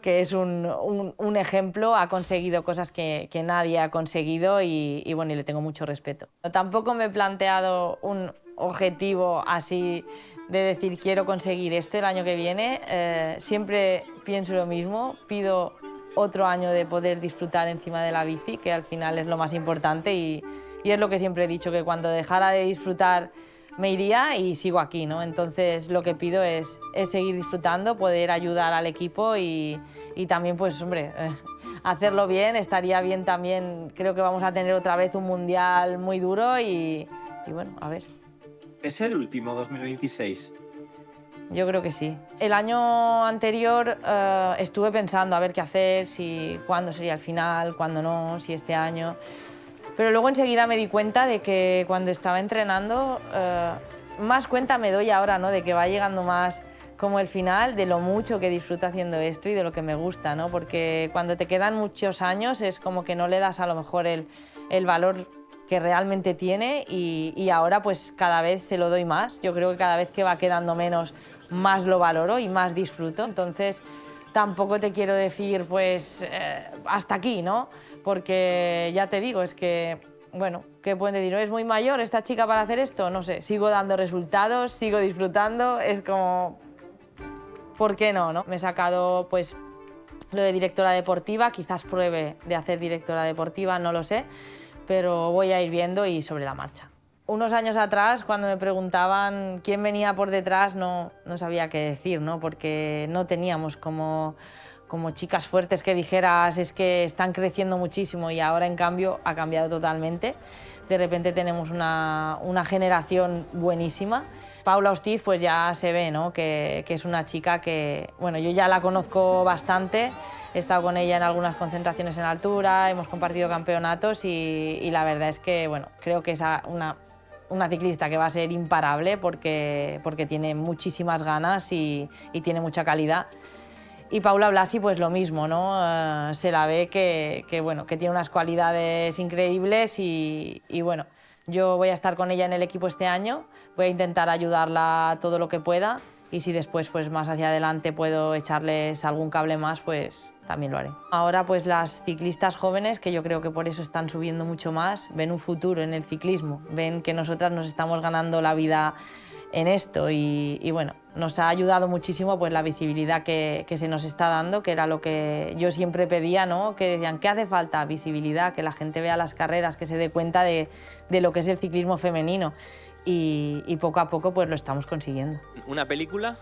es un ejemplo, ha conseguido cosas que nadie ha conseguido y, bueno, y le tengo mucho respeto. Tampoco me he planteado un objetivo así de decir quiero conseguir esto el año que viene. Siempre pienso lo mismo, pido otro año de poder disfrutar encima de la bici, que al final es lo más importante y es lo que siempre he dicho, que cuando dejara de disfrutar me iría y sigo aquí, ¿no? Entonces lo que pido es seguir disfrutando, poder ayudar al equipo y también, pues hombre, hacerlo bien. Estaría bien también, creo que vamos a tener otra vez un mundial muy duro y bueno, a ver. ¿Es el último 2026? Yo creo que sí. El año anterior estuve pensando a ver qué hacer, cuándo sería el final, cuándo no, si este año. Pero luego enseguida me di cuenta de que cuando estaba entrenando, más cuenta me doy ahora, ¿no? De que va llegando más como el final, de lo mucho que disfruto haciendo esto y de lo que me gusta, ¿no? Porque cuando te quedan muchos años es como que no le das a lo mejor el valor que realmente tiene y ahora pues cada vez se lo doy más. Yo creo que cada vez que va quedando menos, más lo valoro y más disfruto. Entonces tampoco te quiero decir pues hasta aquí, ¿no? Porque ya te digo, es que, bueno, ¿qué pueden decir? ¿No es muy mayor esta chica para hacer esto? No sé, sigo dando resultados, sigo disfrutando, es como, ¿por qué no, no? Me he sacado pues lo de directora deportiva, quizás pruebe de hacer directora deportiva, no lo sé, pero voy a ir viendo y sobre la marcha. Unos años atrás, cuando me preguntaban quién venía por detrás, no sabía qué decir, ¿no? Porque no teníamos como chicas fuertes que dijeras es que están creciendo muchísimo y ahora en cambio ha cambiado totalmente. De repente tenemos una generación buenísima. Paula Ostiz pues ya se ve, ¿no? que es una chica que, bueno, yo ya la conozco bastante, he estado con ella en algunas concentraciones en altura, hemos compartido campeonatos y la verdad es que, bueno, creo que es una ciclista que va a ser imparable porque tiene muchísimas ganas y tiene mucha calidad. Y Paula Blasi pues lo mismo, ¿no? Se la ve que tiene unas cualidades increíbles y bueno, yo voy a estar con ella en el equipo este año, voy a intentar ayudarla todo lo que pueda y si después pues más hacia adelante puedo echarles algún cable más, pues también lo haré. Ahora pues las ciclistas jóvenes, que yo creo que por eso están subiendo mucho más, ven un futuro en el ciclismo, ven que nosotras nos estamos ganando la vida en esto y bueno, nos ha ayudado muchísimo pues la visibilidad que se nos está dando, que era lo que yo siempre pedía, ¿no? Que decían, ¿qué hace falta? Visibilidad, que la gente vea las carreras, que se dé cuenta de lo que es el ciclismo femenino y poco a poco pues lo estamos consiguiendo. ¿Una película?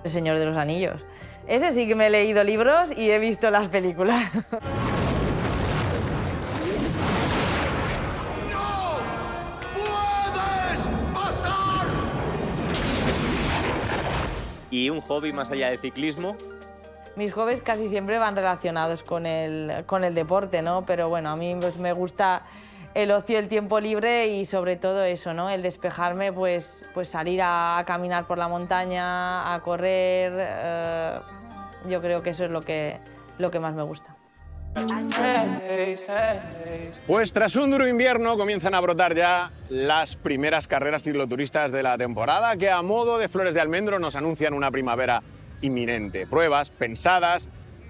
El Señor de los Anillos. Ese sí que me he leído libros y he visto las películas. ¿Y un hobby más allá de ciclismo? Mis hobbies casi siempre van relacionados con el deporte, ¿no? Pero bueno, a mí pues, me gusta el ocio, el tiempo libre y sobre todo eso, ¿no? El despejarme, pues salir a caminar por la montaña, a correr, yo creo que eso es lo que más me gusta. Pues tras un duro invierno comienzan a brotar ya las primeras carreras cicloturistas de la temporada que a modo de flores de almendro nos anuncian una primavera inminente. Pruebas pensadas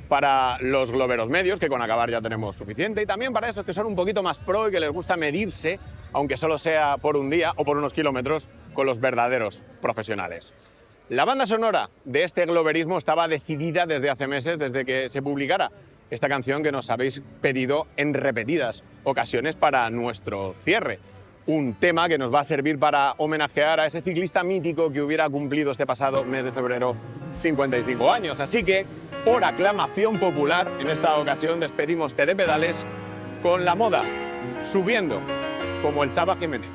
para los globeros medios, que con acabar ya tenemos suficiente, y también para esos que son un poquito más pro y que les gusta medirse, aunque solo sea por un día o por unos kilómetros, con los verdaderos profesionales. La banda sonora de este globerismo estaba decidida desde hace meses, desde que se publicara esta canción que nos habéis pedido en repetidas ocasiones para nuestro cierre. Un tema que nos va a servir para homenajear a ese ciclista mítico que hubiera cumplido este pasado mes de febrero 55 años. Así que, por aclamación popular, en esta ocasión despedimos TD Pedales con la moda, subiendo como el Chava Jiménez.